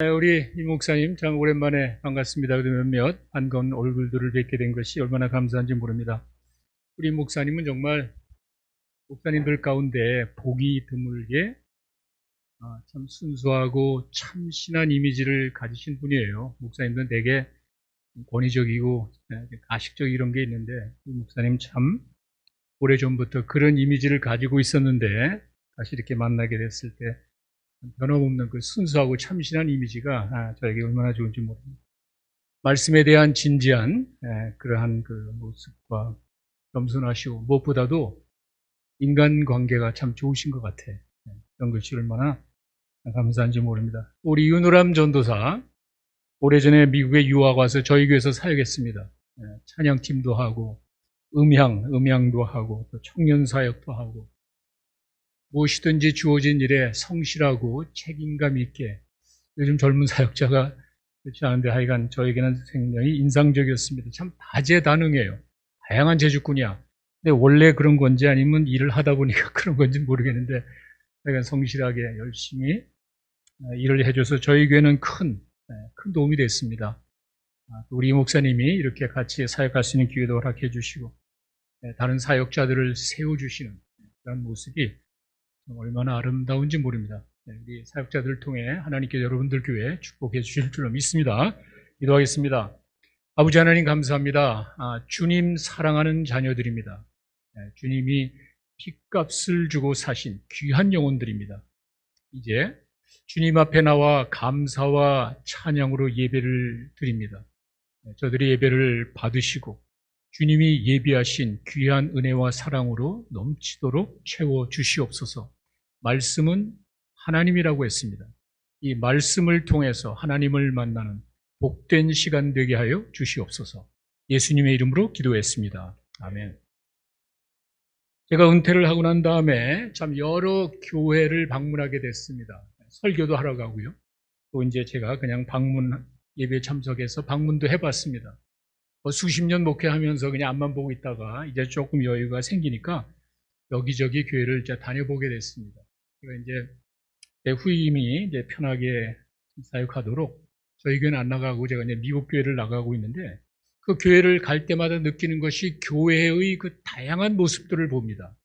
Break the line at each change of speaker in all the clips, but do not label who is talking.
네, 우리 이 목사님 참 오랜만에 반갑습니다. 그래도 몇몇 반가운 얼굴들을 뵙게 된 것이 얼마나 감사한지 모릅니다. 우리 목사님은 정말 목사님들 가운데 보기 드물게 참 순수하고 참신한 이미지를 가지신 분이에요. 목사님들은 되게 권위적이고 가식적 이런 게 있는데 이 목사님 참 오래전부터 그런 이미지를 가지고 있었는데 다시 이렇게 만나게 됐을 때 변함없는 그 순수하고 참신한 이미지가 저에게 얼마나 좋은지 모릅니다. 말씀에 대한 진지한 그러한 그 모습과 겸손하시고 무엇보다도 인간관계가 참 좋으신 것 같아. 그런 것이 얼마나 감사한지 모릅니다. 우리 윤호람 전도사 오래전에 미국에 유학 와서 저희 교회에서 사역했습니다. 찬양팀도 하고 음향도 하고 또 청년 사역도 하고 무엇이든지 주어진 일에 성실하고 책임감 있게 요즘 젊은 사역자가 그렇지 않은데 하여간 저에게는 굉장히 인상적이었습니다. 참 다재다능해요. 다양한 재주꾼이야. 근데 원래 그런 건지 아니면 일을 하다 보니까 그런 건지 모르겠는데 하여간 성실하게 열심히 일을 해줘서 저희 교회는 큰 도움이 됐습니다. 우리 목사님이 이렇게 같이 사역할 수 있는 기회도 허락해 주시고 다른 사역자들을 세워주시는 그런 모습이 얼마나 아름다운지 모릅니다. 우리 사역자들을 통해 하나님께 여러분들 교회 축복해 주실 줄로 믿습니다. 기도하겠습니다. 아버지 하나님 감사합니다. 주님 사랑하는 자녀들입니다. 주님이 핏값을 주고 사신 귀한 영혼들입니다. 이제 주님 앞에 나와 감사와 찬양으로 예배를 드립니다. 저들의 예배를 받으시고 주님이 예비하신 귀한 은혜와 사랑으로 넘치도록 채워주시옵소서. 말씀은 하나님이라고 했습니다. 이 말씀을 통해서 하나님을 만나는 복된 시간 되게 하여 주시옵소서. 예수님의 이름으로 기도했습니다. 아멘. 제가 은퇴를 하고 난 다음에 참 여러 교회를 방문하게 됐습니다. 설교도 하러 가고요. 또 이제 제가 그냥 예배에 참석해서 방문도 해봤습니다. 수십 년 목회하면서 그냥 앞만 보고 있다가 이제 조금 여유가 생기니까 여기저기 교회를 이제 다녀보게 됐습니다. 제가 이제 제 후임이 이제 편하게 사역하도록 저희 교회는 안 나가고 제가 이제 미국 교회를 나가고 있는데 그 교회를 갈 때마다 느끼는 것이 교회의 그 다양한 모습들을 봅니다.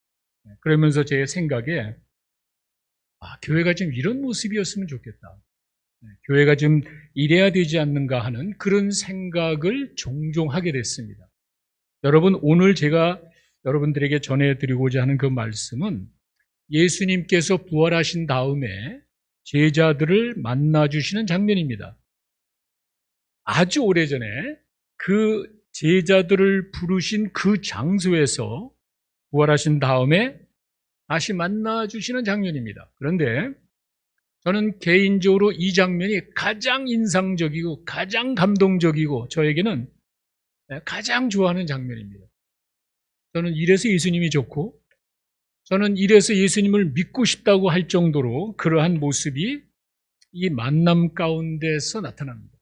그러면서 제 생각에 교회가 좀 이런 모습이었으면 좋겠다. 교회가 좀 이래야 되지 않는가 하는 그런 생각을 종종 하게 됐습니다. 여러분, 오늘 제가 여러분들에게 전해드리고자 하는 그 말씀은 예수님께서 부활하신 다음에 제자들을 만나주시는 장면입니다. 아주 오래전에 그 제자들을 부르신 그 장소에서 부활하신 다음에 다시 만나주시는 장면입니다. 그런데 저는 개인적으로 이 장면이 가장 인상적이고 가장 감동적이고 저에게는 가장 좋아하는 장면입니다. 저는 이래서 예수님이 좋고 저는 이래서 예수님을 믿고 싶다고 할 정도로 그러한 모습이 이 만남 가운데서 나타납니다.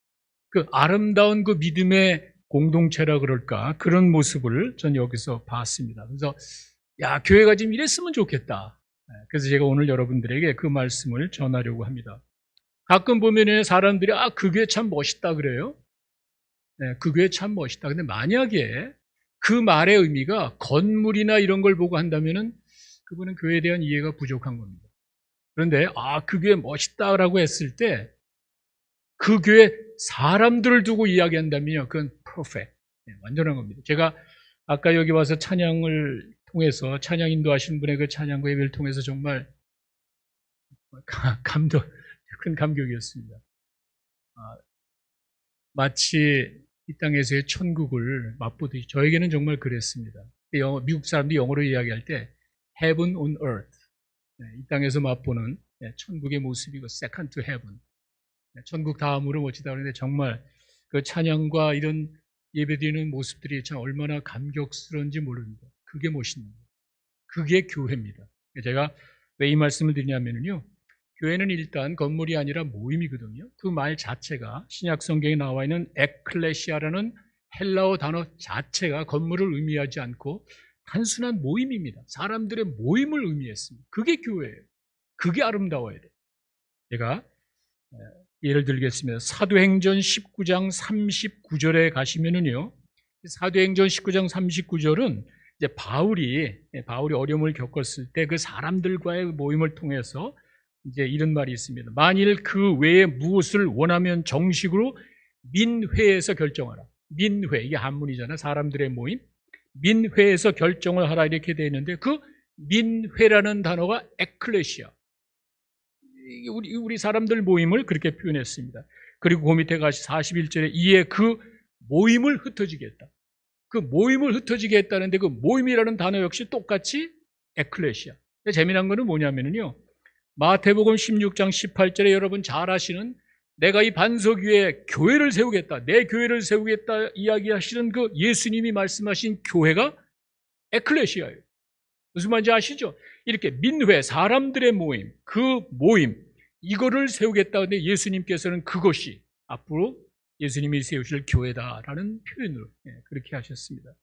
그 아름다운 그 믿음의 공동체라 그럴까 그런 모습을 전 여기서 봤습니다. 그래서 교회가 좀 이랬으면 좋겠다. 그래서 제가 오늘 여러분들에게 그 말씀을 전하려고 합니다. 가끔 보면 사람들이 그 교회 참 멋있다 그래요. 그 교회 참 멋있다. 근데 만약에 그 말의 의미가 건물이나 이런 걸 보고 한다면은 그분은 교회에 대한 이해가 부족한 겁니다. 그런데 그 교회 멋있다라고 했을 때 그 교회 사람들을 두고 이야기한다면요, 그건 퍼펙트, 완전한 겁니다. 제가 아까 여기 와서 찬양을 통해서 찬양 인도하신 분의 그 찬양과 예배를 통해서 정말 큰 감격이었습니다. 마치 이 땅에서의 천국을 맛보듯이 저에게는 정말 그랬습니다. 미국 사람들이 영어로 이야기할 때 Heaven on Earth, 이 땅에서 맛보는 천국의 모습이고 Second to Heaven, 천국 다음으로 멋지다 그러는데 정말 그 찬양과 이런 예배드리는 모습들이 참 얼마나 감격스러운지 모릅니다. 그게 멋있는 거예요. 그게 교회입니다. 제가 왜 이 말씀을 드리냐면요, 교회는 일단 건물이 아니라 모임이거든요. 그 말 자체가 신약 성경에 나와 있는 에클레시아라는 헬라어 단어 자체가 건물을 의미하지 않고 단순한 모임입니다. 사람들의 모임을 의미했습니다. 그게 교회예요. 그게 아름다워야 돼요. 제가 예를 들겠습니다. 사도행전 19장 39절에 가시면은요, 사도행전 19장 39절은 이제 바울이 어려움을 겪었을 때 그 사람들과의 모임을 통해서 이제 이런 말이 있습니다. 만일 그 외에 무엇을 원하면 정식으로 민회에서 결정하라. 민회, 이게 한문이잖아요. 사람들의 모임. 민회에서 결정을 하라 이렇게 되어 있는데 그 민회라는 단어가 에클레시아. 우리 사람들 모임을 그렇게 표현했습니다. 그리고 그 밑에 가시 41절에 이에 그 모임을 흩어지게 했다. 그 모임을 흩어지게 했다는데 그 모임이라는 단어 역시 똑같이 에클레시아. 재미난 거는 뭐냐면요. 마태복음 16장 18절에 여러분 잘 아시는 내가 이 반석 위에 교회를 세우겠다. 내 교회를 세우겠다 이야기하시는 그 예수님이 말씀하신 교회가 에클레시아예요. 무슨 말인지 아시죠? 이렇게 민회, 사람들의 모임, 그 모임, 이거를 세우겠다는데 예수님께서는 그것이 앞으로 예수님이 세우실 교회다라는 표현으로 그렇게 하셨습니다.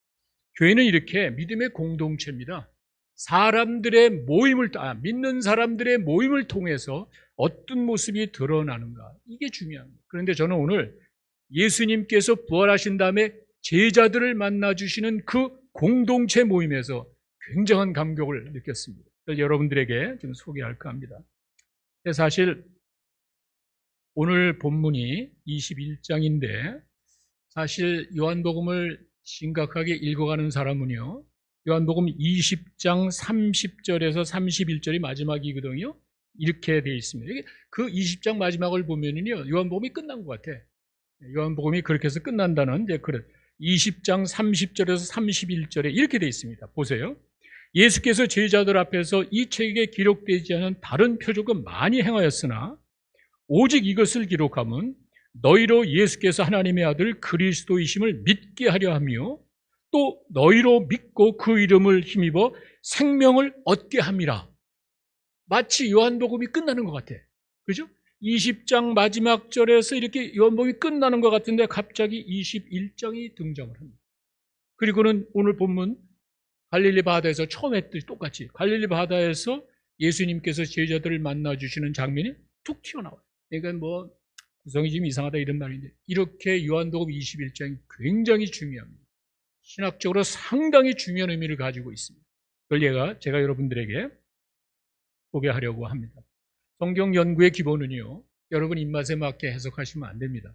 교회는 이렇게 믿음의 공동체입니다. 사람들의 모임을, 믿는 사람들의 모임을 통해서 어떤 모습이 드러나는가, 이게 중요합니다. 그런데 저는 오늘 예수님께서 부활하신 다음에 제자들을 만나주시는 그 공동체 모임에서 굉장한 감격을 느꼈습니다. 그래서 여러분들에게 좀 소개할까 합니다. 사실 오늘 본문이 21장인데 사실 요한복음을 심각하게 읽어가는 사람은요, 요한복음 20장 30절에서 31절이 마지막이거든요. 이렇게 되어 있습니다. 그 20장 마지막을 보면은요, 요한복음이 끝난 것 같아. 요한복음이 그렇게 해서 끝난다는 이제 그런 20장 30절에서 31절에 이렇게 되어 있습니다. 보세요. 예수께서 제자들 앞에서 이 책에 기록되지 않은 다른 표적은 많이 행하였으나 오직 이것을 기록하면 너희로 예수께서 하나님의 아들 그리스도이심을 믿게 하려 하며 또 너희로 믿고 그 이름을 힘입어 생명을 얻게 함이라. 마치 요한복음이 끝나는 것 같아. 그죠? 20장 마지막 절에서 이렇게 요한복음이 끝나는 것 같은데 갑자기 21장이 등장을 합니다. 그리고는 오늘 본문 갈릴리 바다에서 처음 했듯이 똑같이 갈릴리 바다에서 예수님께서 제자들을 만나주시는 장면이 툭 튀어나와요. 그러니까 뭐 구성이 좀 이상하다 이런 말인데 이렇게 요한복음 21장이 굉장히 중요합니다. 신학적으로 상당히 중요한 의미를 가지고 있습니다. 그걸 제가 여러분들에게 소개하려고 합니다. 성경 연구의 기본은요, 여러분 입맛에 맞게 해석하시면 안 됩니다.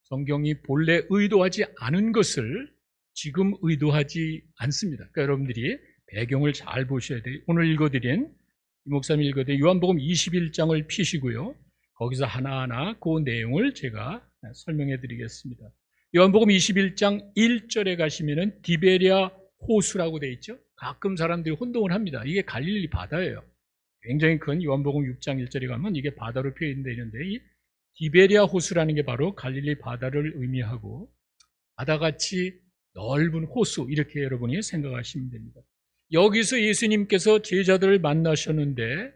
성경이 본래 의도하지 않은 것을 지금 의도하지 않습니다. 그러니까 여러분들이 배경을 잘 보셔야 돼요. 오늘 읽어드린, 이 목사님이 읽어드린 요한복음 21장을 피시고요. 거기서 하나하나 그 내용을 제가 설명해 드리겠습니다. 요한복음 21장 1절에 가시면은 디베랴 호수라고 되어 있죠. 가끔 사람들이 혼동을 합니다. 이게 갈릴리 바다예요. 굉장히 큰 요한복음 6장 1절에 가면 이게 바다로 표현되어 있는데 이 디베랴 호수라는 게 바로 갈릴리 바다를 의미하고 바다같이 넓은 호수 이렇게 여러분이 생각하시면 됩니다. 여기서 예수님께서 제자들을 만나셨는데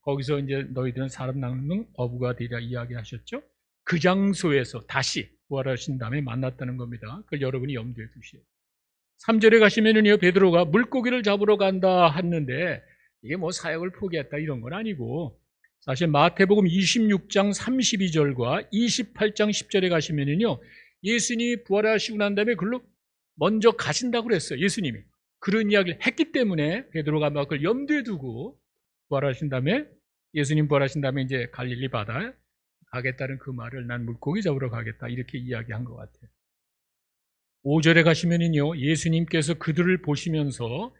거기서 이제 너희들은 사람 낚는 어부가 되리라 이야기하셨죠. 그 장소에서 다시 부활하신 다음에 만났다는 겁니다. 그걸 여러분이 염두에 두시오. 3절에 가시면은요, 베드로가 물고기를 잡으러 간다 했는데 이게 뭐 사역을 포기했다 이런 건 아니고 사실 마태복음 26장 32절과 28장 10절에 가시면은요, 예수님이 부활하시고 난 다음에 글로 먼저 가신다고 그랬어요. 예수님이 그런 이야기를 했기 때문에 베드로가 막 그걸 염두에 두고 부활하신 다음에 예수님 부활하신 다음에 이제 갈릴리 바다에 가겠다는 그 말을 난 물고기 잡으러 가겠다 이렇게 이야기한 것 같아요. 5절에 가시면은요, 예수님께서 그들을 보시면서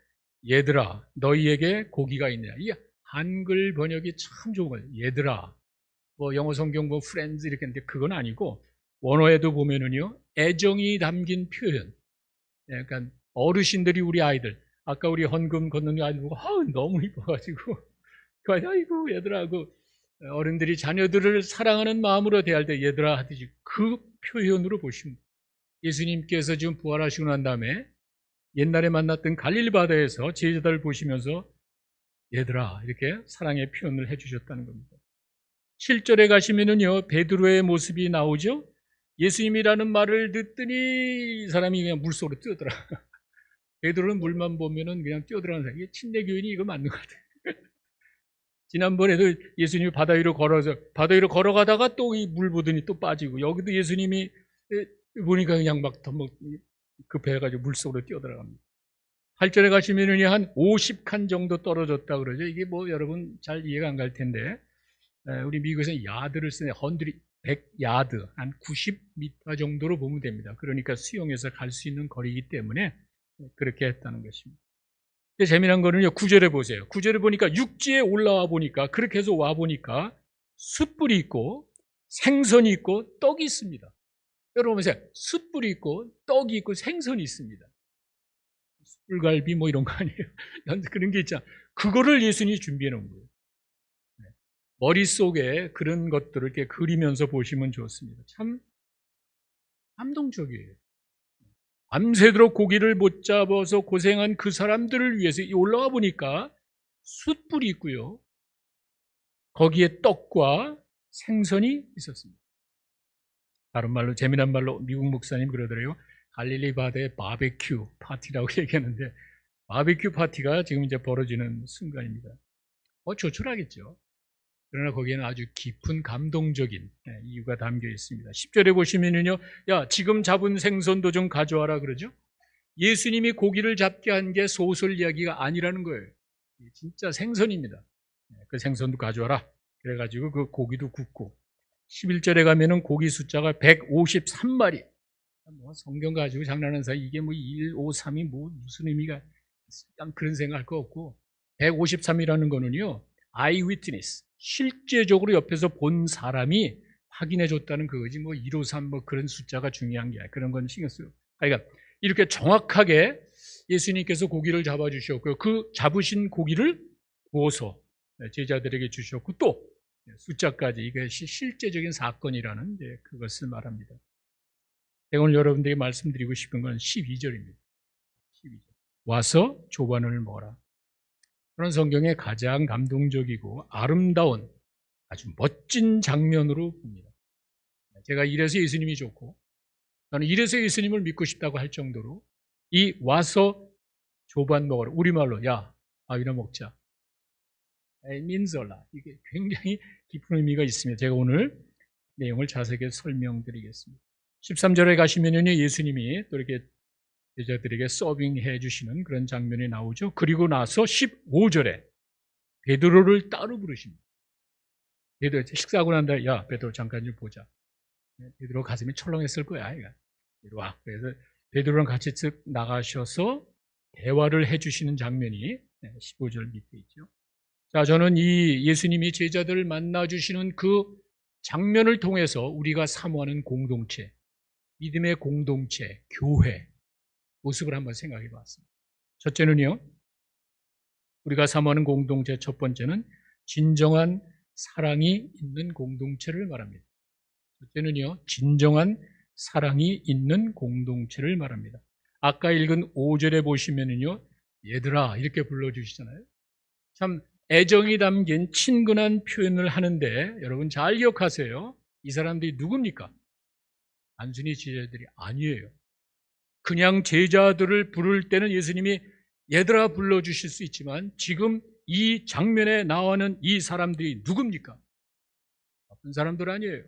얘들아 너희에게 고기가 있느냐. 이 한글 번역이 참 좋은 거예요. 얘들아, 뭐 영어 성경 뭐 프렌즈 이렇게 했는데 그건 아니고 원어에도 보면은요, 애정이 담긴 표현. 약간 어르신들이 우리 아이들, 아까 우리 헌금 걷는 아이들 보고 너무 이뻐가지고 아이고 얘들아, 그 어른들이 자녀들을 사랑하는 마음으로 대할 때 얘들아 하듯이 그 표현으로 보시면 예수님께서 지금 부활하시고 난 다음에 옛날에 만났던 갈릴리 바다에서 제자들을 보시면서 얘들아 이렇게 사랑의 표현을 해주셨다는 겁니다. 7절에 가시면은요, 베드로의 모습이 나오죠. 예수님이라는 말을 듣더니 이 사람이 그냥 물속으로 뛰어들어. 베드로는 물만 보면은 그냥 뛰어들어가는 사람. 이게 침례교인이 이거 맞는 것 같아요. 지난번에도 예수님이 바다 위로 걸어가다가 또 이 물 보더니 또 빠지고, 여기도 예수님이 보니까 그냥 막 급해가지고 물속으로 뛰어들어갑니다. 8절에 가시면은 한 50칸 정도 떨어졌다 그러죠. 이게 뭐 여러분 잘 이해가 안 갈 텐데, 우리 미국에서는 야드를 쓰네. 100야드, 한 90m 정도로 보면 됩니다. 그러니까 수영해서 갈 수 있는 거리이기 때문에 그렇게 했다는 것입니다. 근데 재미난 거는요, 9절에 보세요. 9절에 보니까 육지에 올라와 보니까, 그렇게 해서 와 보니까 숯불이 있고 생선이 있고 떡이 있습니다. 여러분 보세요. 숯불이 있고 떡이 있고 생선이 있습니다. 숯불갈비 뭐 이런 거 아니에요? 그런 게 있잖아. 그거를 예수님이 준비해 놓은 거예요. 머릿속에 그런 것들을 이렇게 그리면서 보시면 좋습니다. 참 감동적이에요. 밤새도록 고기를 못 잡아서 고생한 그 사람들을 위해서 올라가 보니까 숯불이 있고요. 거기에 떡과 생선이 있었습니다. 다른 말로, 재미난 말로 미국 목사님 그러더래요. 갈릴리 바다의 바베큐 파티라고 얘기하는데, 바베큐 파티가 지금 이제 벌어지는 순간입니다. 조촐하겠죠. 그러나 거기에는 아주 깊은 감동적인 이유가 담겨 있습니다. 10절에 보시면은요, 야, 지금 잡은 생선도 좀 가져와라 그러죠. 예수님이 고기를 잡게 한 게 소설 이야기가 아니라는 거예요. 진짜 생선입니다. 그 생선도 가져와라. 그래가지고 그 고기도 굽고, 11절에 가면은 고기 숫자가 153마리. 뭐 성경 가지고 장난하는 사이 이게 뭐 153이 뭐 무슨 의미가, 그런 생각할 거 없고, 153이라는 거는요, 아이위트니스, 실제적으로 옆에서 본 사람이 확인해 줬다는 그거지, 뭐 153 뭐 그런 숫자가 중요한 게 아니라, 그런 건 신경 쓰고. 그러니까 이렇게 정확하게 예수님께서 고기를 잡아 주셨고요. 그 잡으신 고기를 구워서 제자들에게 주셨고, 또 숫자까지, 이게 실제적인 사건이라는 그것을 말합니다. 제가 오늘 여러분들에게 말씀드리고 싶은 건 12절입니다. 12절. 와서 조반을 먹어라. 그런 성경의 가장 감동적이고 아름다운 아주 멋진 장면으로 봅니다. 제가 이래서 예수님이 좋고, 저는 이래서 예수님을 믿고 싶다고 할 정도로, 이 와서 조반 먹어라, 우리말로 야 밥이나 먹자, 민설라, 이게 굉장히 깊은 의미가 있습니다. 제가 오늘 내용을 자세하게 설명드리겠습니다. 13절에 가시면요, 예수님이 또 이렇게 제자들에게 서빙해 주시는 그런 장면이 나오죠. 그리고 나서 15절에 베드로를 따로 부르십니다. 베드로 식사하고 난 다음에, 야 베드로 잠깐 좀 보자. 베드로 가슴이 철렁했을 거야. 이리 와. 그래서 베드로랑 같이 쓱 나가셔서 대화를 해주시는 장면이 15절 밑에 있죠. 자, 저는 이 예수님이 제자들을 만나주시는 그 장면을 통해서 우리가 사모하는 공동체, 믿음의 공동체, 교회 모습을 한번 생각해 봤습니다. 첫째는요, 우리가 사모하는 공동체 첫 번째는 진정한 사랑이 있는 공동체를 말합니다. 첫째는요, 진정한 사랑이 있는 공동체를 말합니다. 아까 읽은 5절에 보시면은요, 얘들아 이렇게 불러주시잖아요. 참 애정이 담긴 친근한 표현을 하는데, 여러분 잘 기억하세요. 이 사람들이 누굽니까? 단순히 제자들이 아니에요. 그냥 제자들을 부를 때는 예수님이 얘들아 불러주실 수 있지만, 지금 이 장면에 나오는 이 사람들이 누굽니까? 나쁜 사람들 아니에요.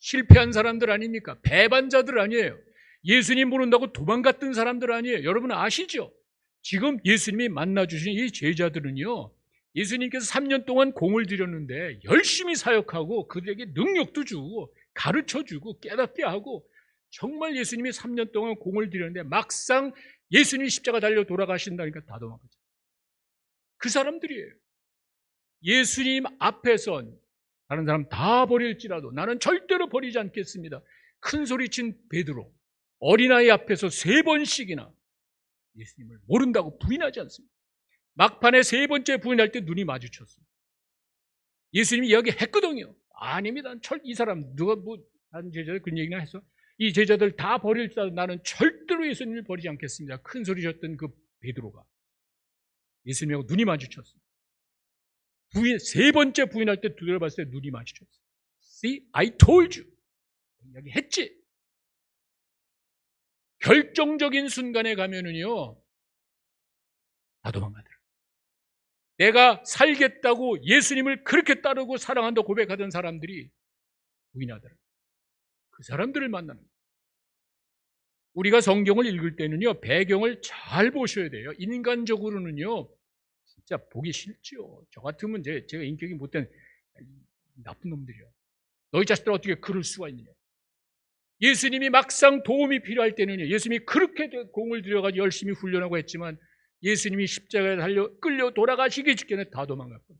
실패한 사람들 아닙니까? 배반자들 아니에요. 예수님 모른다고 도망갔던 사람들 아니에요. 여러분 아시죠? 지금 예수님이 만나주신 이 제자들은요, 예수님께서 3년 동안 공을 들였는데 열심히 사역하고 그들에게 능력도 주고 가르쳐주고 깨닫게 하고, 정말 예수님이 3년 동안 공을 들였는데 막상 예수님이 십자가 달려 돌아가신다니까 다 도망가죠. 그 사람들이에요. 예수님 앞에선 다른 사람 다 버릴지라도 나는 절대로 버리지 않겠습니다. 큰 소리친 베드로, 어린아이 앞에서 3번씩이나 예수님을 모른다고 부인하지 않습니다. 막판에 3번째 부인할 때 눈이 마주쳤어요. 예수님이 이야기했거든요. 아닙니다. 이 사람 누가 뭐 다른 제자들 그런 얘기나 했어? 이 제자들 다 버릴지라도 나는 절대로 예수님을 버리지 않겠습니다. 큰 소리 쳤던 그 베드로가 예수님하고 눈이 마주쳤어요. 3번째 부인할 때 두드려봤을 때 눈이 마주쳤어요. See, I told you. 이야기했지. 결정적인 순간에 가면은요, 다 도망가더라고요. 내가 살겠다고 예수님을 그렇게 따르고 사랑한다고 고백하던 사람들이 부인하더라. 그 사람들을 만나는 거예요. 우리가 성경을 읽을 때는요, 배경을 잘 보셔야 돼요. 인간적으로는요, 진짜 보기 싫죠. 저 같으면 제가 인격이 못된 나쁜 놈들이야. 너희 자식들 어떻게 그럴 수가 있느냐. 예수님이 막상 도움이 필요할 때는요, 예수님이 그렇게 공을 들여가지고 열심히 훈련하고 했지만 예수님이 십자가에 달려 끌려 돌아가시기 직전에 다 도망갔거든요.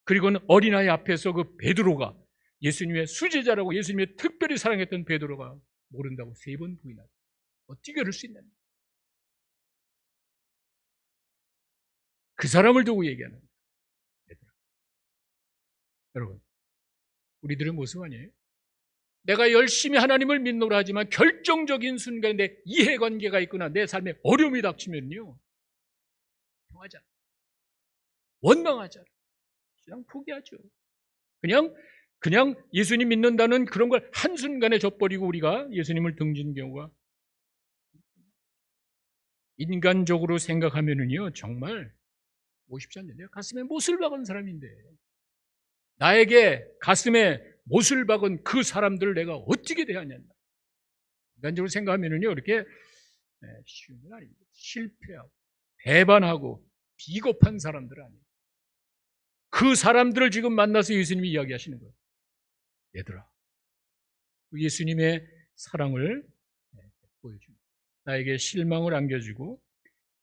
그리고는 어린아이 앞에서 그 베드로가 예수님의 수제자라고 예수님의 특별히 사랑했던 베드로가 모른다고 3번 부인하죠. 어떻게 그럴 수 있냐. 그 사람을 두고 얘기하는 거예요. 여러분, 우리들의 모습 아니에요? 내가 열심히 하나님을 믿노라 하지만 결정적인 순간에 내 이해관계가 있거나 내 삶에 어려움이 닥치면요, 평하잖아. 원망하잖아. 그냥 포기하죠. 그냥 예수님 믿는다는 그런 걸 한순간에 져버리고 우리가 예수님을 등진 경우가 인간적으로 생각하면은요, 정말 멋있지 않냐. 내가 가슴에 못을 박은 사람인데 나에게 가슴에 못을 박은 그 사람들을 내가 어떻게 대하냐. 인간적으로 생각하면은요, 이렇게 쉬운 건 아닙니다. 실패하고 배반하고 비겁한 사람들 아니에요. 그 사람들을 지금 만나서 예수님이 이야기하시는 거예요. 얘들아, 예수님의 사랑을 보여줍니다. 나에게 실망을 안겨주고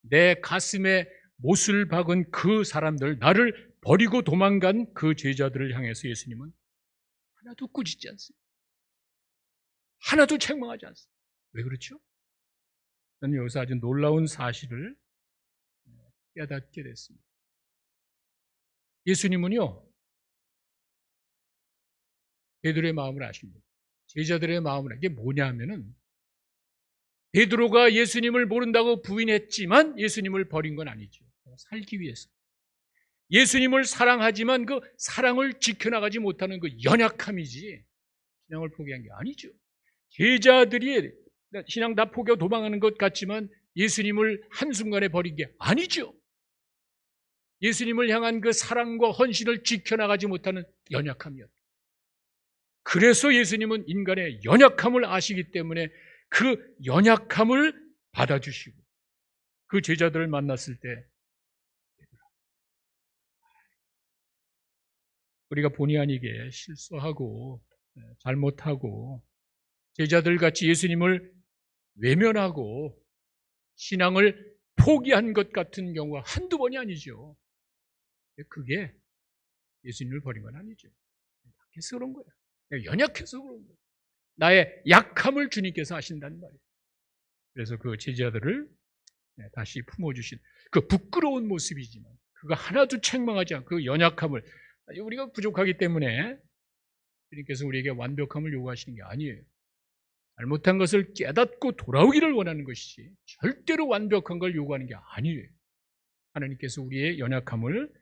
내 가슴에 못을 박은 그 사람들, 나를 버리고 도망간 그 제자들을 향해서 예수님은 하나도 꾸짖지 않습니다. 하나도 책망하지 않습니다. 왜 그렇죠? 저는 여기서 아주 놀라운 사실을 깨닫게 됐습니다. 예수님은요, 베드로의 마음을 아십니다. 제자들의 마음을. 이게 뭐냐 하면은 베드로가 예수님을 모른다고 부인했지만 예수님을 버린 건 아니죠. 살기 위해서. 예수님을 사랑하지만 그 사랑을 지켜나가지 못하는 그 연약함이지 신앙을 포기한 게 아니죠. 제자들이 신앙 다 포기하고 도망가는 것 같지만 예수님을 한순간에 버린 게 아니죠. 예수님을 향한 그 사랑과 헌신을 지켜나가지 못하는 연약함이었다. 그래서 예수님은 인간의 연약함을 아시기 때문에 그 연약함을 받아주시고 그 제자들을 만났을 때 우리가 본의 아니게 실수하고 잘못하고 제자들 같이 예수님을 외면하고 신앙을 포기한 것 같은 경우가 한두 번이 아니죠. 그게 예수님을 버린 건 아니죠. 약해서 그런 거예요. 연약해서 그런 거예요. 나의 약함을 주님께서 하신다는 말이에요. 그래서 그 제자들을 다시 품어주신 그 부끄러운 모습이지만 그거 하나도 책망하지 않고 그 연약함을, 우리가 부족하기 때문에 주님께서 우리에게 완벽함을 요구하시는 게 아니에요. 잘못한 것을 깨닫고 돌아오기를 원하는 것이지 절대로 완벽한 걸 요구하는 게 아니에요. 하나님께서 우리의 연약함을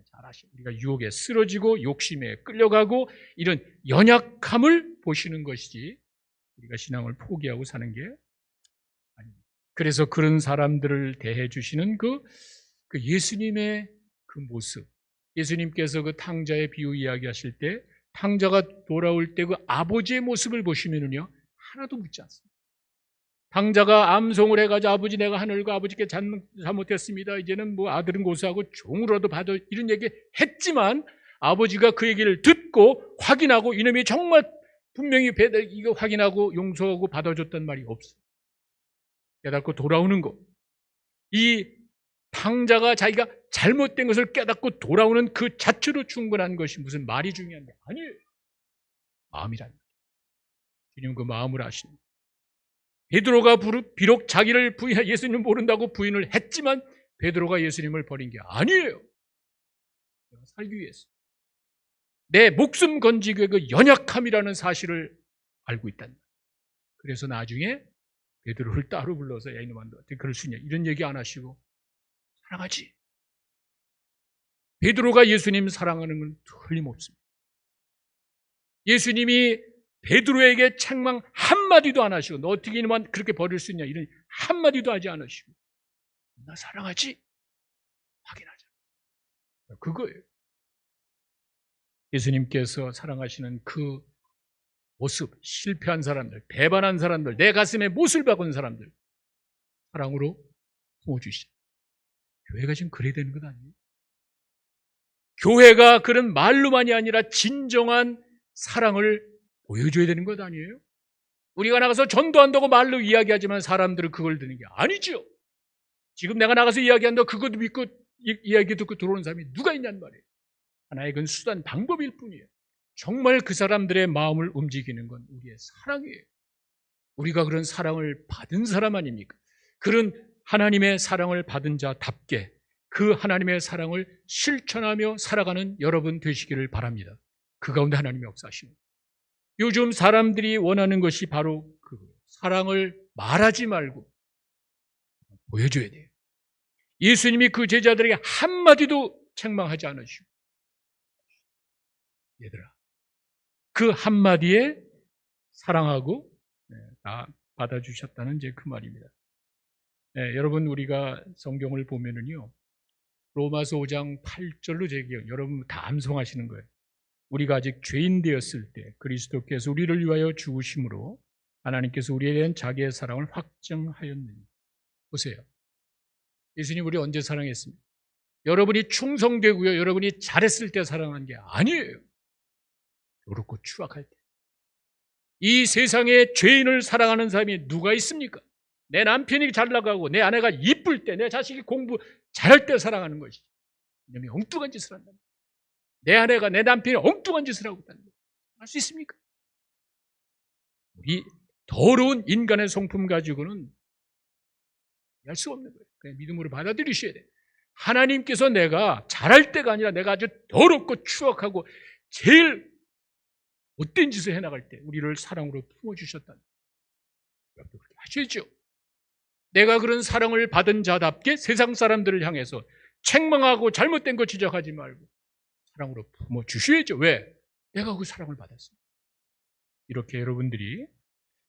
잘 아십니다. 우리가 유혹에 쓰러지고 욕심에 끌려가고 이런 연약함을 보시는 것이지 우리가 신앙을 포기하고 사는 게 아닙니다. 그래서 그런 사람들을 대해 주시는 그 예수님의 그 모습, 예수님께서 그 탕자의 비유 이야기하실 때 탕자가 돌아올 때 그 아버지의 모습을 보시면은요, 하나도 묻지 않습니다. 탕자가 암송을 해가지고 아버지 내가 하늘과 아버지께 잘못했습니다. 이제는 뭐 아들은 고소하고 종으로도 받아, 이런 얘기 했지만 아버지가 그 얘기를 듣고 확인하고 이놈이 정말 분명히 이거 확인하고 용서하고 받아줬단 말이 없어요. 깨닫고 돌아오는 것. 이 탕자가 자기가 잘못된 것을 깨닫고 돌아오는 그 자체로 충분한 것이 무슨 말이 중요한 게 아니에요. 마음이라는 거예요. 주님 그 마음을 아십니다. 베드로가 비록 자기를 예수님을 모른다고 부인을 했지만 베드로가 예수님을 버린 게 아니에요. 살기 위해서. 내 목숨 건지기의 그 연약함이라는 사실을 알고 있단 말이에요. 그래서 나중에 베드로를 따로 불러서 야 이놈아 너 어떻게 그럴 수 있냐 이런 얘기 안 하시고 사랑하지. 베드로가 예수님 사랑하는 건 틀림없습니다. 예수님이 베드로에게 책망 한마디도 안 하시고 너 어떻게 이놈아 그렇게 버릴 수 있냐 이런 한마디도 하지 않으시고 나 사랑하지? 확인하자. 그거예요. 예수님께서 사랑하시는 그 모습, 실패한 사람들, 배반한 사람들, 내 가슴에 못을 박은 사람들 사랑으로 부어주시죠. 교회가 지금 그래야 되는 것 아니에요? 교회가 그런 말로만이 아니라 진정한 사랑을 보여줘야 되는 것 아니에요? 우리가 나가서 전도한다고 말로 이야기하지만 사람들은 그걸 듣는 게 아니죠. 지금 내가 나가서 이야기한다고 그것도 믿고 이야기 듣고 들어오는 사람이 누가 있냔 말이에요. 하나의 그 수단, 방법일 뿐이에요. 정말 그 사람들의 마음을 움직이는 건 우리의 사랑이에요. 우리가 그런 사랑을 받은 사람 아닙니까? 그런 하나님의 사랑을 받은 자답게 그 하나님의 사랑을 실천하며 살아가는 여러분 되시기를 바랍니다. 그 가운데 하나님의 역사하시는 요즘 사람들이 원하는 것이 바로 그거예요. 사랑을 말하지 말고 보여줘야 돼요. 예수님이 그 제자들에게 한마디도 책망하지 않으시고 얘들아 그 한마디에 사랑하고 다 받아주셨다는 이제 그 말입니다. 네, 여러분 우리가 성경을 보면은요 로마서 5장 8절로 제기해요. 여러분 다 암송하시는 거예요. 우리가 아직 죄인 되었을 때 그리스도께서 우리를 위하여 죽으심으로 하나님께서 우리에 대한 자기의 사랑을 확증하였느니. 보세요. 예수님 우리 언제 사랑했습니까? 여러분이 충성되고요. 여러분이 잘했을 때 사랑한 게 아니에요. 괴롭고 추악할 때. 이 세상에 죄인을 사랑하는 사람이 누가 있습니까? 내 남편이 잘 나가고 내 아내가 이쁠 때, 내 자식이 공부 잘할 때 사랑하는 것이지. 왜냐하면 엉뚱한 짓을 한다. 내 아내가 내 남편이 엉뚱한 짓을 하고 있다는 거예요. 할 수 있습니까? 이 더러운 인간의 성품 가지고는 할 수 없는 거예요. 그냥 믿음으로 받아들이셔야 돼요. 하나님께서 내가 잘할 때가 아니라 내가 아주 더럽고 추악하고 제일 못된 짓을 해나갈 때 우리를 사랑으로 품어주셨다는 거예요. 여러분도 그렇게 하셔야죠. 내가 그런 사랑을 받은 자답게 세상 사람들을 향해서 책망하고 잘못된 거 지적하지 말고 사랑으로 품어주셔야죠. 왜? 내가 그 사랑을 받았습니다. 이렇게 여러분들이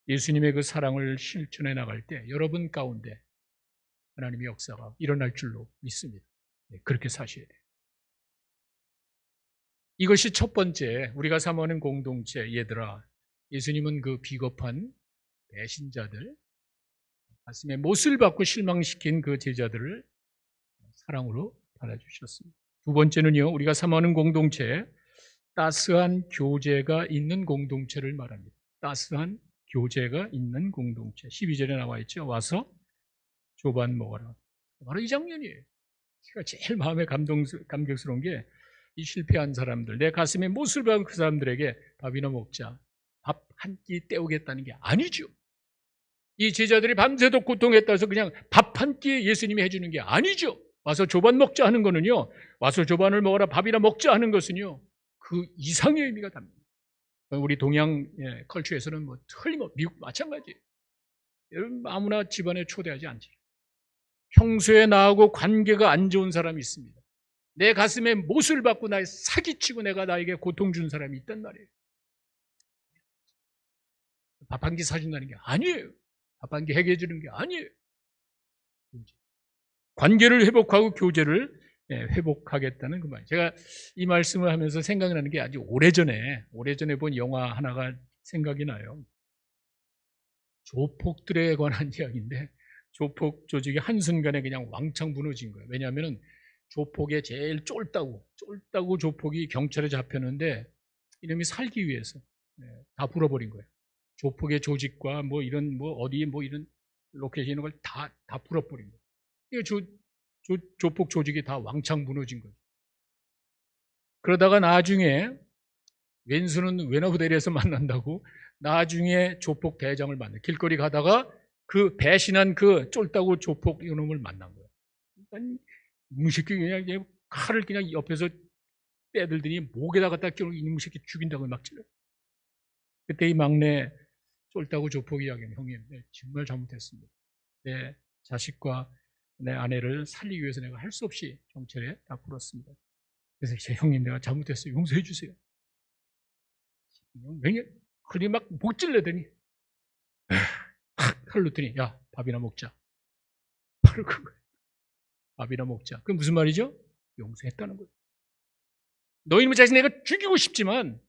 예수님의 그 사랑을 실천해 나갈 때 여러분 가운데 하나님의 역사가 일어날 줄로 믿습니다. 네, 그렇게 사셔야 돼요. 이것이 첫 번째 우리가 사모하는 공동체. 얘들아 예수님은 그 비겁한 배신자들 가슴에 못을 박고 실망시킨 그 제자들을 사랑으로 받아주셨습니다. 두 번째는요 우리가 사모하는 공동체 따스한 교제가 있는 공동체를 말합니다. 따스한 교제가 있는 공동체. 12절에 나와 있죠. 와서 조반 먹어라. 바로 이 장면이에요. 제가 제일 마음에 감격스러운 게 이 실패한 사람들, 내 가슴에 못을 박은 그 사람들에게 밥이나 먹자, 밥 한 끼 때우겠다는 게 아니죠. 이 제자들이 밤새도록 고통했다 해서 그냥 밥 한 끼 예수님이 해주는 게 아니죠. 와서 조반 먹자 하는 거는요, 와서 조반을 먹어라 밥이나 먹자 하는 것은요, 그 이상의 의미가 답니다. 우리 동양 컬처에서는 뭐 틀림없이 미국 마찬가지예요. 여러분 아무나 집안에 초대하지 않죠. 평소에 나하고 관계가 안 좋은 사람이 있습니다. 내 가슴에 못을 박고 날 사기치고 내가 나에게 고통 준 사람이 있단 말이에요. 밥 한 끼 사준다는 게 아니에요. 밥 한 끼 해결해 주는 게 아니에요. 관계를 회복하고 교제를 회복하겠다는 그 말. 제가 이 말씀을 하면서 생각나는 게 아주 오래전에 본 영화 하나가 생각이 나요. 조폭들에 관한 이야기인데 조폭 조직이 한순간에 그냥 왕창 무너진 거예요. 왜냐하면 조폭의 제일 쫄따구 조폭이 경찰에 잡혔는데 이놈이 살기 위해서 다 불어버린 거예요. 조폭의 조직과 뭐 이런 뭐 어디 뭐 이런 로켓 이런 걸 다 불어버린 거예요. 이게 조폭 조직이 다 왕창 무너진 거예요. 그러다가 나중에 왼수는 왼어부대리에서 만난다고 나중에 조폭 대장을 만나 길거리 가다가 그 배신한 그 쫄따구 조폭 이놈을 만난 거예요. 이놈 새끼 그냥 칼을 그냥 옆에서 빼들더니 목에다 갖다 끼우고 이놈 새끼 죽인다고 막 찔러요. 그때 이 막내 쫄따구 조폭이 이야기하면 형님 정말 잘못했습니다. 내 자식과 내 아내를 살리기 위해서 내가 할 수 없이 경찰에 다 불었습니다. 그래서 형님 내가 잘못했어요. 용서해 주세요. 그리 막 목 찔러더니 칼로 더니 야 밥이나 먹자. 바로 그거예요. 밥이나 먹자. 그게 무슨 말이죠? 용서했다는 거예요. 너희는 자신 내가 죽이고 싶지만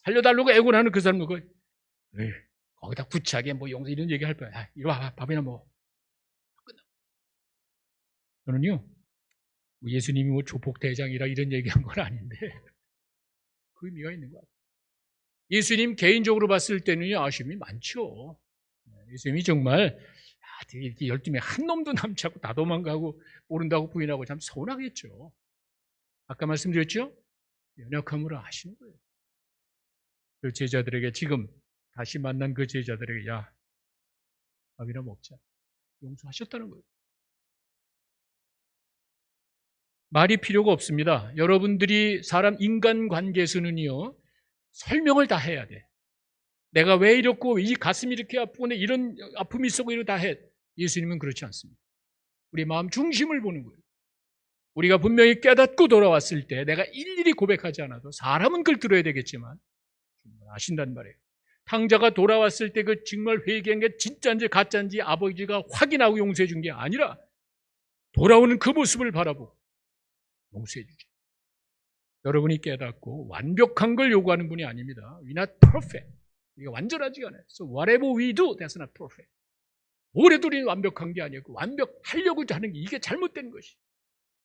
살려달라고 애원하는 그 사람은 거기다 구차하게 뭐 용서 이런 얘기 할 거야. 이리 와, 밥이나 먹어. 끝나. 저는요, 예수님이 뭐 조폭대장이라 이런 얘기한 건 아닌데 그 의미가 있는 것 같아요. 예수님 개인적으로 봤을 때는요, 아쉬움이 많죠. 예수님이 정말 이렇게 12명에 한 놈도 남지 않고 다 도망가고 모른다고 부인하고 참 서운하겠죠. 아까 말씀드렸죠? 연약함으로 아시는 거예요. 그 제자들에게 지금 다시 만난 그 제자들에게 야, 밥이나 먹자. 용서하셨다는 거예요. 말이 필요가 없습니다. 여러분들이 사람 인간관계에서는요, 설명을 다 해야 돼. 내가 왜 이렇고 이 가슴이 이렇게 아프고 이런 아픔이 있었고 이거 다 해. 예수님은 그렇지 않습니다. 우리 마음 중심을 보는 거예요. 우리가 분명히 깨닫고 돌아왔을 때 내가 일일이 고백하지 않아도 사람은 그걸 들어야 되겠지만 아신단 말이에요. 탕자가 돌아왔을 때 그 정말 회개한 게 진짜인지 가짜인지 아버지가 확인하고 용서해 준 게 아니라 돌아오는 그 모습을 바라보고 용서해 주죠. 여러분이 깨닫고 완벽한 걸 요구하는 분이 아닙니다. We're not perfect. 우리가 완전하지가 않아요. So whatever we do, that's not perfect. 뭐래도 우리는 완벽한 게 아니고 완벽하려고 하는 게 이게 잘못된 것이.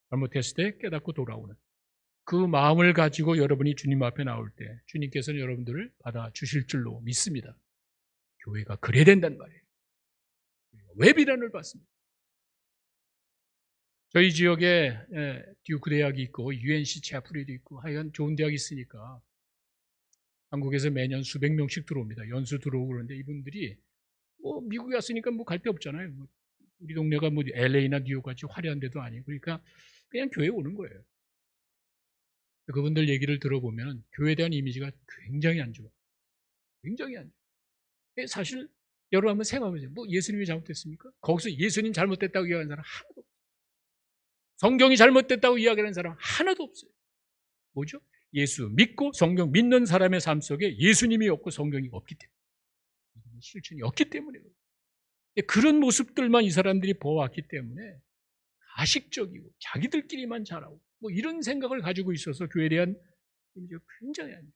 잘못했을 때 깨닫고 돌아오는 그 마음을 가지고 여러분이 주님 앞에 나올 때 주님께서는 여러분들을 받아주실 줄로 믿습니다. 교회가 그래야 된단 말이에요. 왜 비난을 받습니까? 저희 지역에 듀크 대학이 있고 UNC 채플리도 있고 하여간 좋은 대학이 있으니까 한국에서 매년 수백 명씩 들어옵니다. 연수 들어오고 그러는데 이분들이 뭐 미국에 왔으니까 뭐 갈 데 없잖아요. 뭐 우리 동네가 뭐 LA나 뉴욕 같이 화려한 데도 아니고 그러니까 그냥 교회에 오는 거예요. 그분들 얘기를 들어보면 교회에 대한 이미지가 굉장히 안 좋아. 굉장히 안 좋아. 사실 여러분 한번 생각해보세요. 뭐 예수님이 잘못됐습니까? 거기서 예수님 잘못됐다고 이야기하는 사람 하나도 없어요. 성경이 잘못됐다고 이야기하는 사람 하나도 없어요. 뭐죠? 예수 믿고 성경 믿는 사람의 삶 속에 예수님이 없고 성경이 없기 때문에 실천이 없기 때문에요. 그런 모습들만 이 사람들이 보아왔기 때문에 가식적이고 자기들끼리만 잘하고 뭐 이런 생각을 가지고 있어서 교회에 대한 이미지가 굉장히 안 좋아요.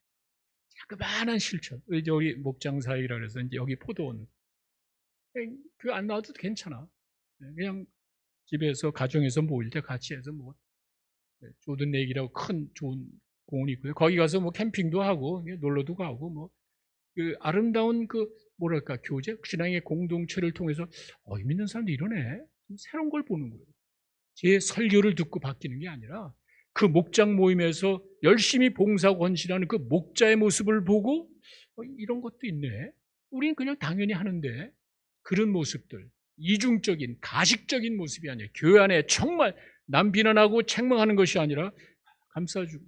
자그마한 실천. 우리 목장 사역이라 그래서 이제 여기 포도원 그 안 나와도 괜찮아. 그냥 집에서 가정에서 모일 때 같이 해서 뭐 조든 레이크라고 큰 좋은 공원이 있고요. 거기 가서 뭐 캠핑도 하고 놀러도 가고 뭐 그 아름다운 그 뭐랄까 교제 신앙의 공동체를 통해서 믿는 사람도 이러네. 새로운 걸 보는 거예요. 제 설교를 듣고 바뀌는 게 아니라 그 목장 모임에서 열심히 봉사하고 헌신하는 그 목자의 모습을 보고 이런 것도 있네. 우리는 그냥 당연히 하는데 그런 모습들, 이중적인 가식적인 모습이 아니에요. 교회 안에 정말 남 비난하고 책망하는 것이 아니라 감싸주고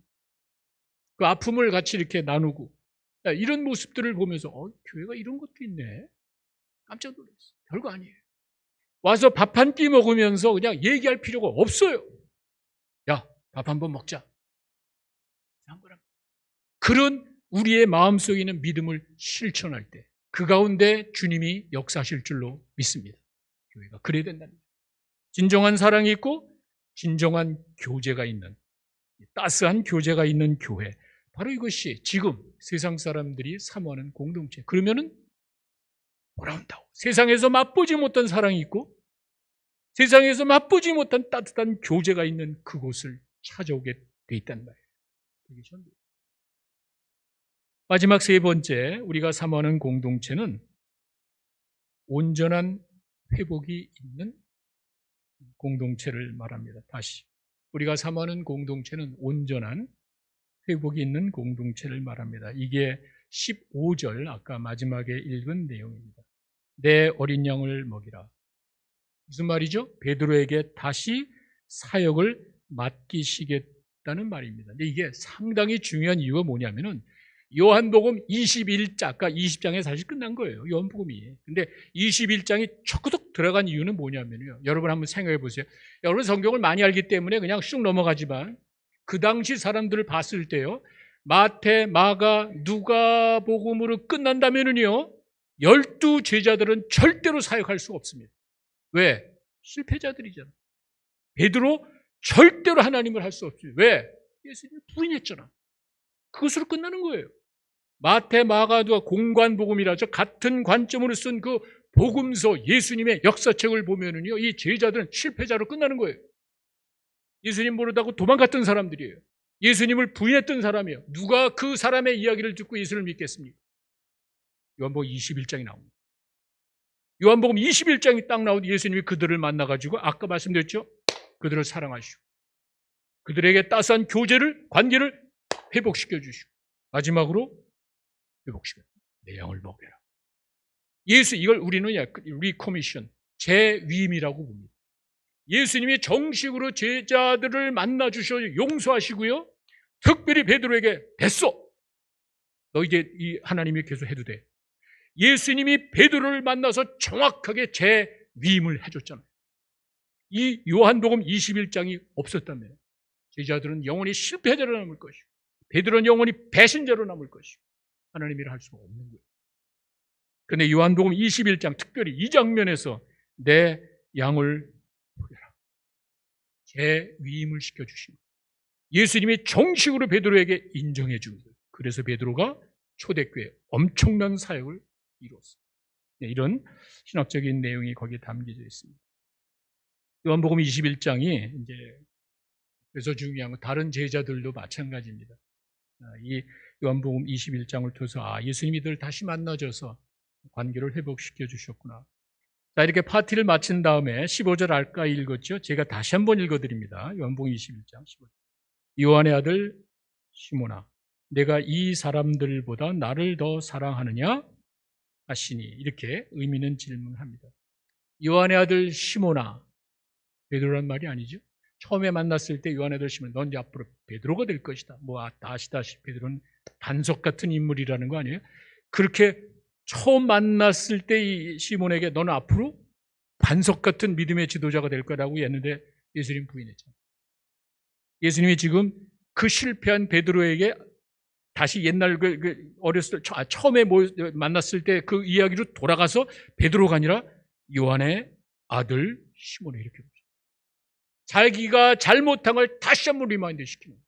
그 아픔을 같이 이렇게 나누고 이런 모습들을 보면서 교회가 이런 것도 있네. 깜짝 놀랐어요. 별거 아니에요. 와서 밥 한 끼 먹으면서 그냥 얘기할 필요가 없어요. 야, 밥 한번 먹자. 그런 우리의 마음속에 있는 믿음을 실천할 때 그 가운데 주님이 역사하실 줄로 믿습니다. 교회가 그래야 된다는 거예요. 진정한 사랑이 있고 진정한 교제가 있는 따스한 교제가 있는 교회. 바로 이것이 지금 세상 사람들이 사모하는 공동체. 그러면은 돌아온다고. 세상에서 맛보지 못한 사랑이 있고 세상에서 맛보지 못한 따뜻한 교제가 있는 그곳을 찾아오게 돼 있단 말이에요. 마지막 세 번째 우리가 사모하는 공동체는 온전한 회복이 있는 공동체를 말합니다. 다시 우리가 사모하는 공동체는 온전한 회복이 있는 공동체를 말합니다. 이게 15절 아까 마지막에 읽은 내용입니다. 내 어린 양을 먹이라. 무슨 말이죠? 베드로에게 다시 사역을 맡기시겠다는 말입니다. 근데 이게 상당히 중요한 이유가 뭐냐면은 요한복음 21장, 아까 20장에 사실 끝난 거예요. 요한복음이. 근데 21장이 초크독 들어간 이유는 뭐냐면요. 여러분 한번 생각해 보세요. 여러분 성경을 많이 알기 때문에 그냥 쑥 넘어가지만 그 당시 사람들을 봤을 때요. 마태, 마가, 누가복음으로 끝난다면은요. 12 제자들은 절대로 사역할 수가 없습니다. 왜? 실패자들이잖아. 베드로 절대로 하나님을 할 수 없어요. 왜? 예수님을 부인했잖아. 그것으로 끝나는 거예요. 마태, 마가, 누가 공관복음이라죠. 같은 관점으로 쓴 그 복음서 예수님의 역사책을 보면은요, 이 제자들은 실패자로 끝나는 거예요. 예수님 모르다고 도망갔던 사람들이에요. 예수님을 부인했던 사람이에요. 누가 그 사람의 이야기를 듣고 예수를 믿겠습니까? 요한복음 21장이 나옵니다. 요한복음 21장이 딱 나오는데 예수님이 그들을 만나가지고 아까 말씀드렸죠? 그들을 사랑하시고 그들에게 따스한 교제를, 관계를 회복시켜 주시고 마지막으로 회복시켜 내 양을 먹여라. 예수, 이걸 우리는 리코미션, 재위임이라고 봅니다. 예수님이 정식으로 제자들을 만나 주셔 용서하시고요. 특별히 베드로에게 됐어. 너 이제 이 하나님이 계속 해도 돼. 예수님이 베드로를 만나서 정확하게 재위임을 해줬잖아요. 이 요한복음 21장이 없었다면 제자들은 영원히 실패자로 남을 것이고 베드로는 영원히 배신자로 남을 것이고 하나님이라 할 수가 없는 거예요. 그런데 요한복음 21장 특별히 이 장면에서 내 양을 먹여라. 재위임을 시켜주십니다. 예수님이 정식으로 베드로에게 인정해 줍니다. 그래서 베드로가 초대교회 엄청난 사역을 이루었습니다. 네, 이런 신학적인 내용이 거기에 담겨져 있습니다. 요한복음 21장이 이제 그래서 중요한 건 다른 제자들도 마찬가지입니다. 이 요한복음 21장을 통해서 예수님이 들 다시 만나줘서 관계를 회복시켜 주셨구나. 자, 이렇게 파티를 마친 다음에 15절 알까이 읽었죠? 제가 다시 한번 읽어드립니다. 요한복음 21장 15절. 요한의 아들 시몬아, 내가 이 사람들보다 나를 더 사랑하느냐 하시니, 이렇게 의미 있는 질문합니다. 요한의 아들 시몬아, 베드로란 말이 아니죠. 처음에 만났을 때 요한의 아들 시몬, 넌 이제 앞으로 베드로가 될 것이다. 아시다시피 베드로는 반석 같은 인물이라는 거 아니에요? 그렇게 처음 만났을 때 이 시몬에게 너는 앞으로 반석 같은 믿음의 지도자가 될 거라고 했는데 예수님 부인했잖아요. 예수님이 지금 그 실패한 베드로에게 다시 옛날 어렸을 때 처음에 만났을 때 그 이야기로 돌아가서 베드로가 아니라 요한의 아들 시몬에 이렇게 보죠. 자기가 잘못한 걸 다시 한번 리마인드 시키는 거예요.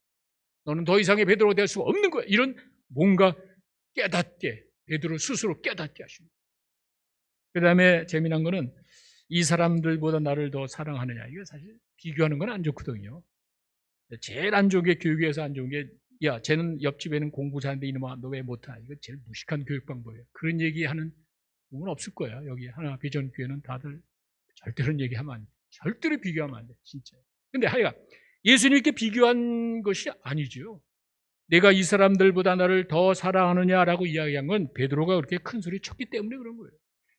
너는 더 이상의 베드로가 될 수가 없는 거야. 이런 뭔가 깨닫게, 베드로 스스로 깨닫게 하시는 거예요. 그 다음에 재미난 거는 이 사람들보다 나를 더 사랑하느냐. 이거 사실 비교하는 건 안 좋거든요. 제일 안 좋은 게 교육에서 안 좋은 게, 야, 쟤는 옆집에는 공부 잘하는데 이놈아 너 왜 못하냐. 이거 제일 무식한 교육 방법이에요. 그런 얘기하는 부분은 없을 거야. 여기 하나 비전 교회는 다들 절대로 그런 얘기하면 안 돼. 절대로 비교하면 안 돼. 진짜. 근데 하여간 예수님께 비교한 것이 아니죠. 내가 이 사람들보다 나를 더 사랑하느냐라고 이야기한 건 베드로가 그렇게 큰 소리 쳤기 때문에 그런 거예요.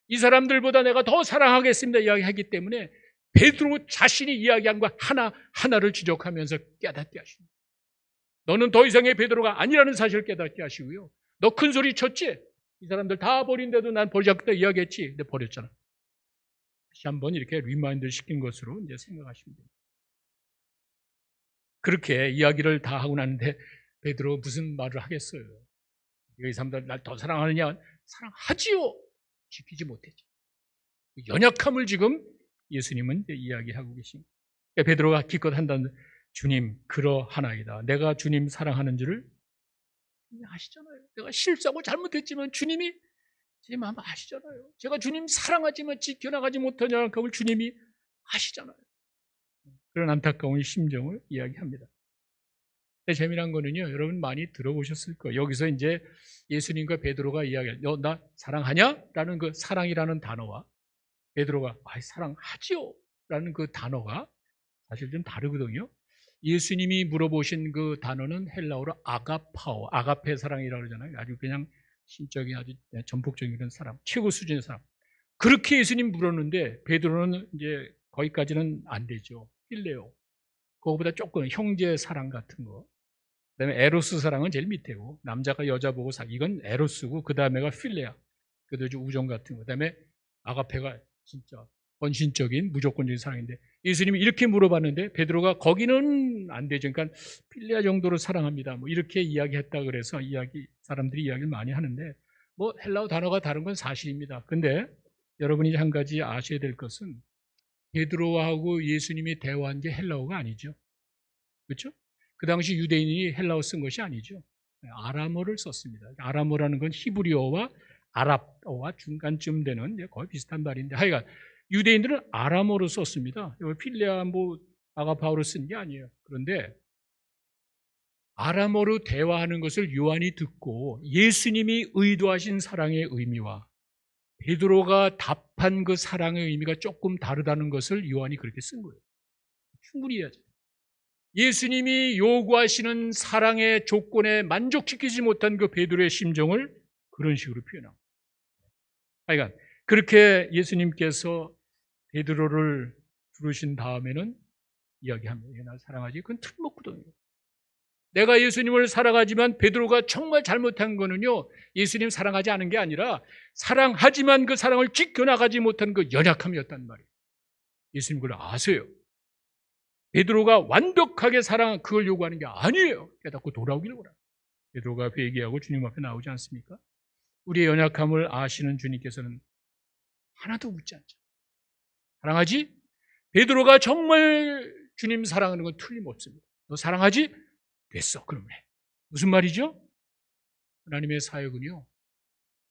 이 사람들보다 내가 더 사랑하겠습니다 이야기하기 때문에 베드로 자신이 이야기한 거 하나하나를 지적하면서 깨닫게 하십니다. 너는 더 이상의 베드로가 아니라는 사실을 깨닫게 하시고요. 너 큰 소리 쳤지? 이 사람들 다 버린데도 난 버리지 않겠다 이야기했지. 근데 버렸잖아. 다시 한번 이렇게 리마인드 시킨 것으로 이제 생각하시면 됩니다. 그렇게 이야기를 다 하고 나는데 베드로 무슨 말을 하겠어요? 이 사람들 날 더 사랑하느냐? 사랑하지요. 지키지 못했죠. 연약함을 지금 예수님은 이야기하고 계십니다. 베드로가 기껏 한다는, 주님 그러하나이다. 내가 주님 사랑하는 줄을 아시잖아요. 내가 실수하고 잘못했지만 주님이 제 마음 아시잖아요. 제가 주님 사랑하지만 지켜나가지 못하냐는 그걸 주님이 아시잖아요. 그런 안타까운 심정을 이야기합니다. 근데 재미난 거는요, 여러분 많이 들어보셨을 거예요. 여기서 이제 예수님과 베드로가 이야기할, 너 나 사랑하냐? 라는 그 사랑이라는 단어와 베드로가 사랑하지요? 라는 그 단어가 사실 좀 다르거든요. 예수님이 물어보신 그 단어는 헬라어로 아가파오, 아가페 사랑이라고 그러잖아요. 아주 그냥 신적인 아주 전폭적인 그런 사랑, 최고 수준의 사랑. 그렇게 예수님 물었는데 베드로는 이제 거기까지는 안 되죠. 필레오. 그거보다 조금 형제 사랑 같은 거. 그다음에 에로스 사랑은 제일 밑에고, 남자가 여자 보고 이건 에로스고, 그 다음에가 필레아. 그래도 우정 같은 거. 그다음에 아가페가 진짜 헌신적인 무조건적인 사랑인데 예수님이 이렇게 물어봤는데 베드로가 거기는 안 되죠. 그러니까 필레아 정도로 사랑합니다. 뭐 이렇게 이야기했다 그래서 사람들이 이야기를 많이 하는데 뭐 헬라어 단어가 다른 건 사실입니다. 근데 여러분이 한 가지 아셔야 될 것은 베드로하고 예수님이 대화한 게 헬라어가 아니죠. 그렇죠? 그 당시 유대인이 헬라어 쓴 것이 아니죠. 아람어를 썼습니다. 아람어라는 건 히브리어와 아랍어와 중간쯤 되는 거의 비슷한 말인데 하여간 유대인들은 아람어로 썼습니다. 필레아 아가파오로 쓴 게 아니에요. 그런데 아람어로 대화하는 것을 요한이 듣고 예수님이 의도하신 사랑의 의미와 베드로가 답한 그 사랑의 의미가 조금 다르다는 것을 요한이 그렇게 쓴 거예요. 충분히 이해하죠. 예수님이 요구하시는 사랑의 조건에 만족시키지 못한 그 베드로의 심정을 그런 식으로 표현합니다. 하여간 그렇게 예수님께서 베드로를 부르신 다음에는 이야기합니다. 날 사랑하지? 그건 틀먹구덩이에요. 내가 예수님을 사랑하지만 베드로가 정말 잘못한 거는요, 예수님 사랑하지 않은 게 아니라 사랑하지만 그 사랑을 지켜나가지 못한 그 연약함이었단 말이에요. 예수님 그걸 아세요. 베드로가 완벽하게 그걸 요구하는 게 아니에요. 깨닫고 돌아오기를 원합니다. 베드로가 회개하고 주님 앞에 나오지 않습니까? 우리의 연약함을 아시는 주님께서는 하나도 묻지 않죠. 사랑하지? 베드로가 정말 주님 사랑하는 건 틀림없습니다. 너 사랑하지? 됐어. 그럼 해. 무슨 말이죠? 하나님의 사역은요,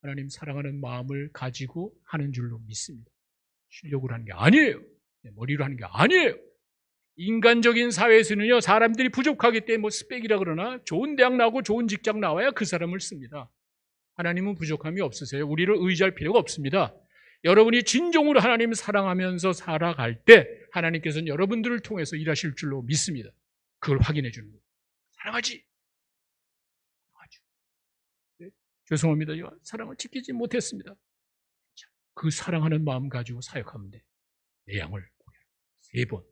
하나님 사랑하는 마음을 가지고 하는 줄로 믿습니다. 실력으로 하는 게 아니에요. 머리로 하는 게 아니에요. 인간적인 사회에서는요, 사람들이 부족하기 때문에 스펙이라 그러나 좋은 대학 나오고 좋은 직장 나와야 그 사람을 씁니다. 하나님은 부족함이 없으세요. 우리를 의지할 필요가 없습니다. 여러분이 진정으로 하나님 사랑하면서 살아갈 때 하나님께서는 여러분들을 통해서 일하실 줄로 믿습니다. 그걸 확인해 주는 거예요. 사랑하지? 네, 죄송합니다. 사랑을 지키지 못했습니다. 그 사랑하는 마음 가지고 사역하면 돼. 내 양을 보여라. 3번.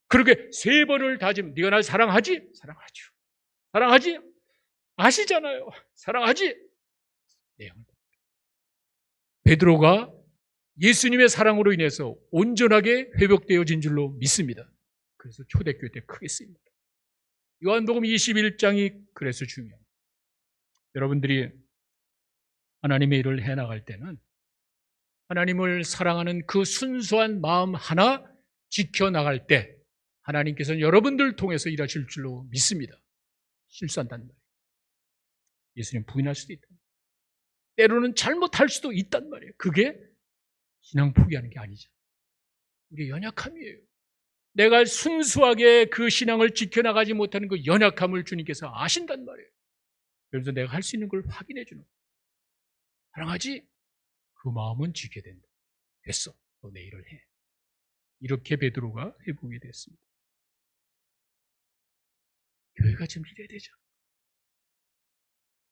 그렇게 3번을 다짐. 네가 날 사랑하지? 사랑하죠. 사랑하지? 아시잖아요. 사랑하지? 내 양을 보여라. 베드로가 예수님의 사랑으로 인해서 온전하게 회복되어진 줄로 믿습니다. 그래서 초대교회 때 크게 쓰입니다. 요한복음 21장이 그래서 중요합니다. 여러분들이 하나님의 일을 해나갈 때는 하나님을 사랑하는 그 순수한 마음 하나 지켜나갈 때 하나님께서는 여러분들 통해서 일하실 줄로 믿습니다. 실수한다는 말이에요. 예수님 부인할 수도 있다. 때로는 잘못할 수도 있단 말이에요. 그게 신앙 포기하는 게 아니죠. 우리의 연약함이에요. 내가 순수하게 그 신앙을 지켜나가지 못하는 그 연약함을 주님께서 아신단 말이에요. 그래서 내가 할 수 있는 걸 확인해 주는 거예요. 사랑하지? 그 마음은 지켜야 된다. 됐어. 너 내 일을 해. 이렇게 베드로가 회복이 됐습니다. 교회가 좀 이래야 되죠.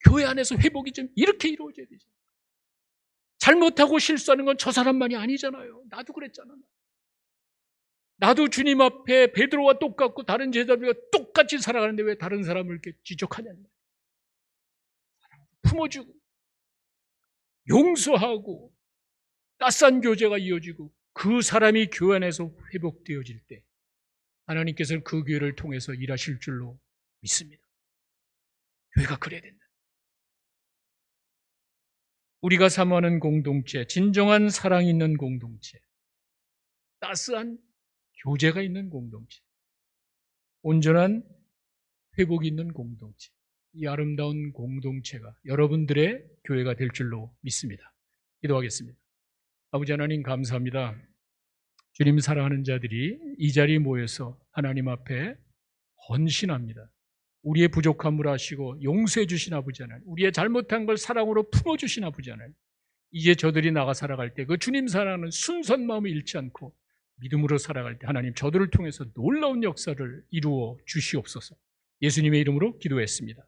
교회 안에서 회복이 좀 이렇게 이루어져야 되죠. 잘못하고 실수하는 건 저 사람만이 아니잖아요. 나도 그랬잖아. 나도 주님 앞에 베드로와 똑같고 다른 제자들과 똑같이 살아가는데 왜 다른 사람을 이렇게 지적하냐는 거예요. 품어주고 용서하고 따스한 교제가 이어지고 그 사람이 교회 안에서 회복되어질 때 하나님께서는 그 교회를 통해서 일하실 줄로 믿습니다. 교회가 그래야 된다. 우리가 사모하는 공동체, 진정한 사랑이 있는 공동체, 따스한 교제가 있는 공동체, 온전한 회복이 있는 공동체, 이 아름다운 공동체가 여러분들의 교회가 될 줄로 믿습니다. 기도하겠습니다. 아버지 하나님 감사합니다. 주님 사랑하는 자들이 이 자리에 모여서 하나님 앞에 헌신합니다. 우리의 부족함을 아시고 용서해 주신 아버지 하나님, 우리의 잘못한 걸 사랑으로 품어주신 아버지 하나님, 이제 저들이 나가 살아갈 때 그 주님 사랑하는 순수한 마음을 잃지 않고 믿음으로 살아갈 때 하나님 저들을 통해서 놀라운 역사를 이루어 주시옵소서. 예수님의 이름으로 기도했습니다.